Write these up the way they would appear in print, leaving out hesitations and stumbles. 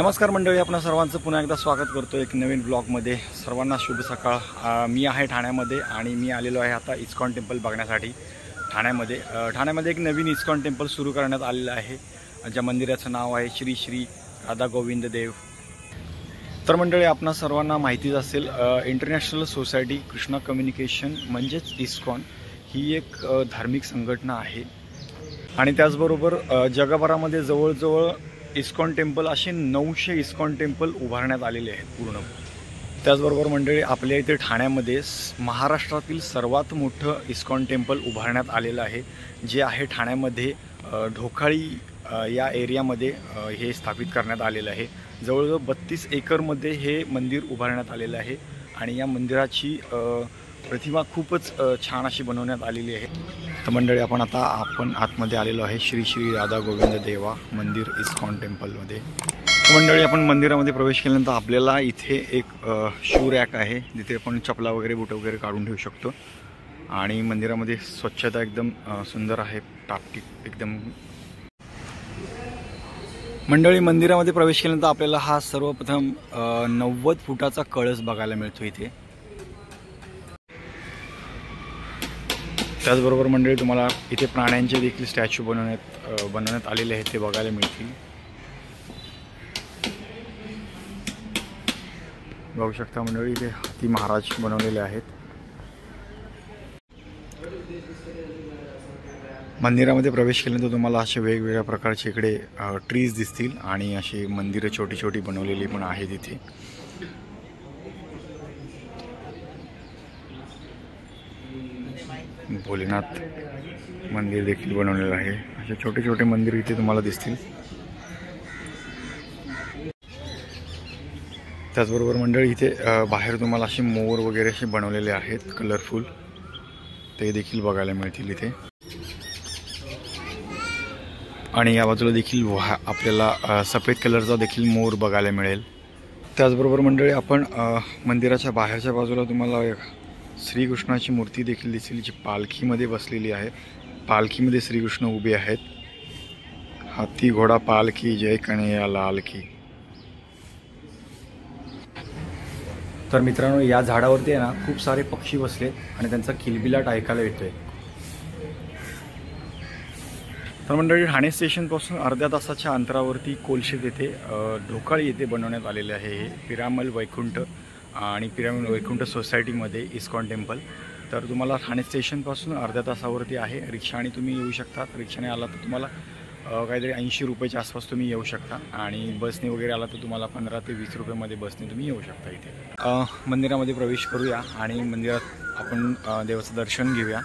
नमस्कार मंडळी, आपणा सर्वांचं पुन्हा एकदा स्वागत करतो एक नवीन ब्लॉगमध्ये। सर्वांना शुभ सकाळ। मी आहे ठाण्यामध्ये आणि मी आलेलो आहे आता इस्कॉन टेम्पल बघण्यासाठी। ठाण्यामध्ये एक नवीन इस्कॉन टेम्पल सुरू करण्यात आलेलं आहे, ज्या मंदिराचं नाव आहे श्री श्री राधा गोविंद देव। तर मंडळी, आपणा सर्वांना माहितीच असेल, इंटरनॅशनल सोसायटी कृष्णा कम्युनिकेशन म्हणजेच इस्कॉन ही एक धार्मिक संघटना आहे आणि त्याचबरोबर जगभरामध्ये जवळजवळ इस्कॉन टेम्पल असे 900 इस्कॉन टेम्पल उभारण्यात आलेले आहेत पूर्ण। त्याचबरोबर मंडळी, आपल्या इथे ठाण्यामध्ये महाराष्ट्रातील सर्वात मोठं इस्कॉन टेम्पल उभारण्यात आलेलं आहे, जे आहे ठाण्यामध्ये ढोकाळी या एरियामध्ये हे स्थापित करण्यात आलेलं आहे। जवळजवळ 32 एकरमध्ये हे मंदिर उभारण्यात आलेलं आहे आणि या मंदिराची प्रतिमा खूपच छान अशी बनवण्यात आलेली आहे। तर मंडळी, आपण आतमध्ये आलेलो आहे श्री श्री राधा गोविंद देवा मंदिर इस्कॉन टेम्पलमध्ये। तर मंडळी, आपण मंदिरामध्ये प्रवेश केल्यानंतर आपल्याला इथे एक शू रॅक आहे, जिथे आपण चपला वगैरे बूट वगैरे काढून ठेवू शकतो आणि मंदिरामध्ये स्वच्छता एकदम सुंदर आहे, टापटीप एकदम। मंडळी, मंदिरामध्ये प्रवेश केल्यानंतर आपल्याला हा सर्वप्रथम 90 फुटाचा कळस बघायला मिळतो इथे। त्याचबरोबर मंडळी, तुम्हाला इथे प्राण्यांचे देखील स्टॅच्यू बनवण्यात आलेले आहेत, ते बघायला मिळतील। बघू शकता मंडळी, इथे हत्ती महाराज बनवलेले आहेत। मंदिरामध्ये प्रवेश केल्यानंतर तुम्हाला असे वेगवेगळ्या प्रकारचे इकडे ट्रीज दिसतील आणि अशी मंदिरं छोटी छोटी बनवलेली पण आहेत इथे। भोलेनाथ मंदिर देखील बनवलेलं आहे, असे छोटे छोटे मंदिर इथे तुम्हाला दिसतील। त्याचबरोबर मंडळी, इथे बाहेर तुम्हाला असे मोर वगैरे असे बनवलेले आहेत कलरफुल, ते देखील बघायला मिळतील इथे। आणि या बाजूला देखील आपल्याला सफेद कलरचा देखील मोर बघायला मिळेल। त्याचबरोबर मंडळी, आपण मंदिराच्या बाहेरच्या बाजूला तुम्हाला श्रीकृष्णाची मूर्ती देखील दिसेल, जी पालखीमध्ये बसलेली आहे। पालखीमध्ये श्रीकृष्ण उभे आहेत। हाती घोडा पालखी जय कन्हैया लाल की। तर मित्रांनो, या झाडावरती आहे ना खूप सारे पक्षी बसलेत आणि त्यांचा किलबिलाट ऐकायला येतोय। तर मंडळी, ठाणे स्टेशनपासून अर्ध्या तासाच्या अंतरावरती कोलशेत येथे ढोकाळी येथे बनवण्यात आलेले आहे हे पिरामल वैकुंठ आणि पिरामिड वैकुंठ सोसायटीमध्ये इस्कॉन टेम्पल। तर तुम्हाला ठाणे स्टेशनपासून अर्ध्या तासावरती आहे। रिक्षाने तुम्ही येऊ शकता। रिक्षाने आला तर तुम्हाला काहीतरी 80 रुपयाच्या आसपास तुम्ही येऊ शकता आणि बसने वगैरे आला तर तुम्हाला 15 ते 20 रुपयामध्ये बसने तुम्ही येऊ शकता इथे। मंदिरामध्ये प्रवेश करूया आणि मंदिरात आपण देवाचं दर्शन घेऊया।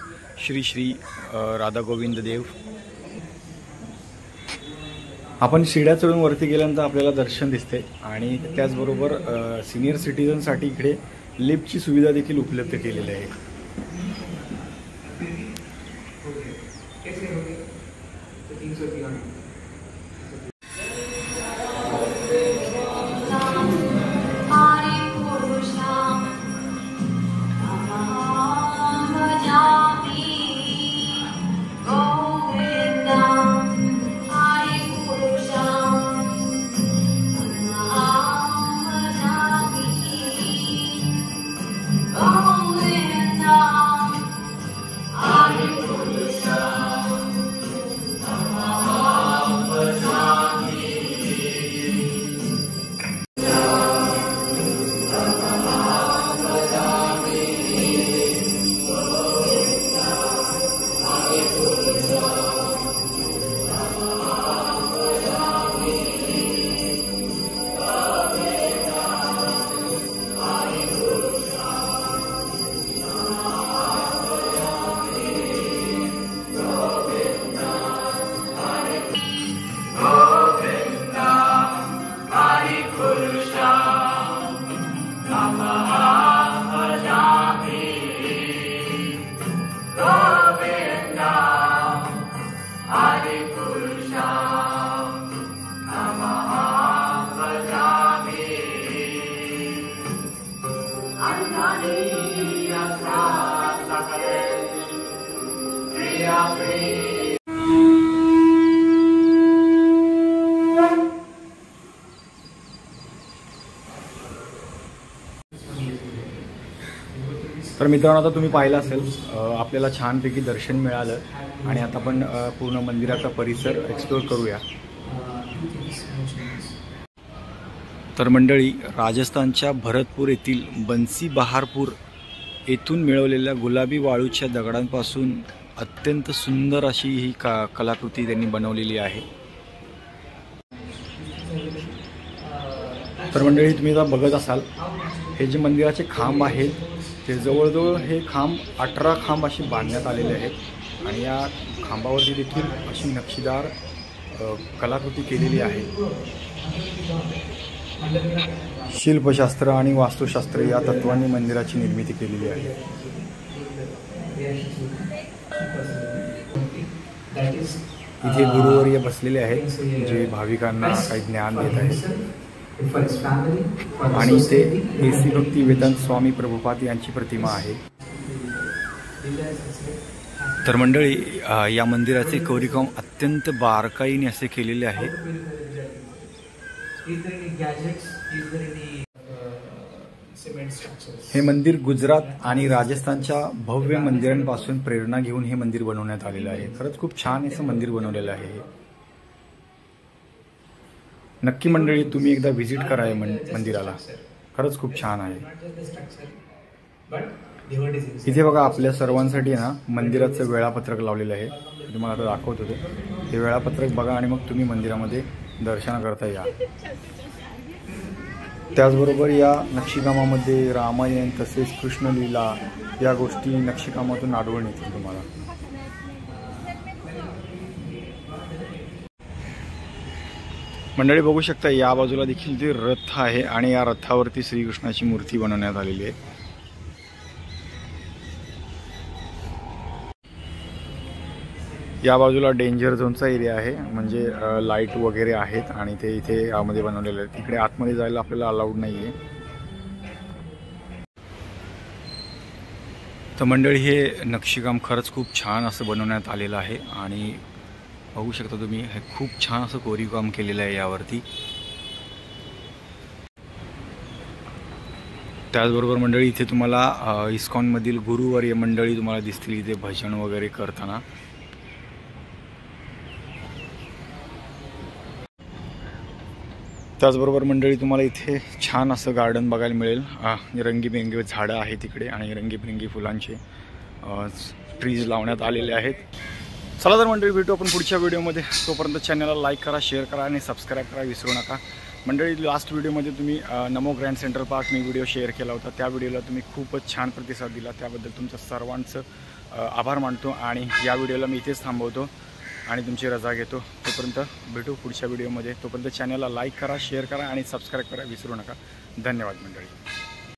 श्री श्री राधा गोविंद देव। आपण शिड्या चढून वरती गेल्यानंतर आपल्याला दर्शन दिसते आणि त्याचबरोबर सिनियर सिटीजनसाठी इकडे लिफ्टची सुविधा देखील उपलब्ध केलेली आहे। तर मित्रांनो, आता तुम्ही पाहिलं असेल आपल्याला छानपैकी दर्शन मिळालं आणि आता आपण पूर्ण मंदिराचा परिसर एक्सप्लोर करूया. तर मंडळी, राजस्थानच्या भरतपूर येथील बन्सी बहारपूर येथून मिळवलेल्या गुलाबी वाळूच्या दगडांपासून अत्यंत सुंदर अशी ही कलाकृती त्यांनी बनवलेली आहे. तर मंडळी, तुम्ही आता बघत असाल हे जे मंदिराचे खांब आहेत ते जवळजवळ हे खांब 18 खांब असे बांधण्यात आलेले आहेत आणि या खांबावरती देखील अशी नक्षीदार कलाकृती केलेली आहे. शिल्पशास्त्र आणि वास्तुशास्त्र या तत्वांनी मंदिराची निर्मिती केलेली आहे. इथे गुरुवर्य बसलेले आहेत जे भाविकांना काही ज्ञान देत आहेत आणि इथे एसी भक्ती वेदांत स्वामी प्रभुपाद यांची प्रतिमा आहे. तर मंडळी, या मंदिराचे कोरीवकाम अत्यंत बारकाईने असे केलेले आहे. हे मंदिर गुजरात आणि राजस्थानच्या भव्य मंदिरांपासून प्रेरणा घेऊन हे मंदिर बनवण्यात आलेलं आहे. खरंच खूप छान असं मंदिर बनवलेलं आहे. नक्की मंडळी, तुम्ही एकदा व्हिजिट करा या मंदिराला. खरंच खूप छान आहे. इथे बघा, आपल्या सर्वांसाठी ना मंदिराचं वेळापत्रक लावलेलं आहे. तुम्हाला आता दाखवत होते. हे वेळापत्रक बघा आणि मग तुम्ही मंदिरामध्ये दर्शन करता या. त्याचबरोबर या नक्षीकामामध्ये रामायण तसेच कृष्णलीला या गोष्टी नक्षीकामातून आढळून येतील तुम्हाला. मंडळी बघू शकता, या बाजूला देखील ते रथ आहे आणि या रथावरती श्रीकृष्णाची मूर्ती बनवण्यात आलेली आहे. या बाजूला डेंजर झोनचा एरिया आहे, म्हणजे लाईट वगैरे आहेत आणि ते इथे यामध्ये बनवलेले आहेत. तिकडे आतमध्ये जायला आपल्याला अलाउड नाही आहे. तर मंडळी, हे नक्षीकाम खरंच खूप छान असं बनवण्यात आलेलं आहे आणि बघू शकता तुम्ही, हे खूप छान असं कोरीवकाम केलेलं आहे यावरती. त्याचबरोबर मंडळी, इथे तुम्हाला इस्कॉनमधील गुरुवर्य मंडळी तुम्हाला दिसतील इथे भजन वगैरे करताना. त्याचबरोबर मंडळी, तुम्हाला इथे छान असं गार्डन बघायला मिळेल. रंगीबेरंगी झाडं आहेत तिकडे आणि रंगीबेरंगी फुलांचे ट्रीज लावण्यात आलेले आहेत. चला तर मंडळी, भेटू आपण पुढच्या व्हिडिओमध्ये. तोपर्यंत चॅनलला लाईक करा, शेअर करा आणि सबस्क्राईब करा विसरू नका. मंडळी, लास्ट व्हिडिओमध्ये तुम्ही नमो ग्रँड सेंट्रल पार्क मी व्हिडिओ शेअर केला होता. त्या व्हिडिओला तुम्ही खूपच छान प्रतिसाद दिला. त्याबद्दल तुमचं सर्वांचं आभार मानतो आणि या व्हिडिओला मी इथेच थांबवतो आणि तुमची रजा घेतो. तोपर्यंत भेटू पुढच्या व्हिडिओमध्ये. तोपर्यंत चॅनलला लाईक करा, शेअर करा आणि सबस्क्राईब करा विसरू नका. धन्यवाद मंडळी.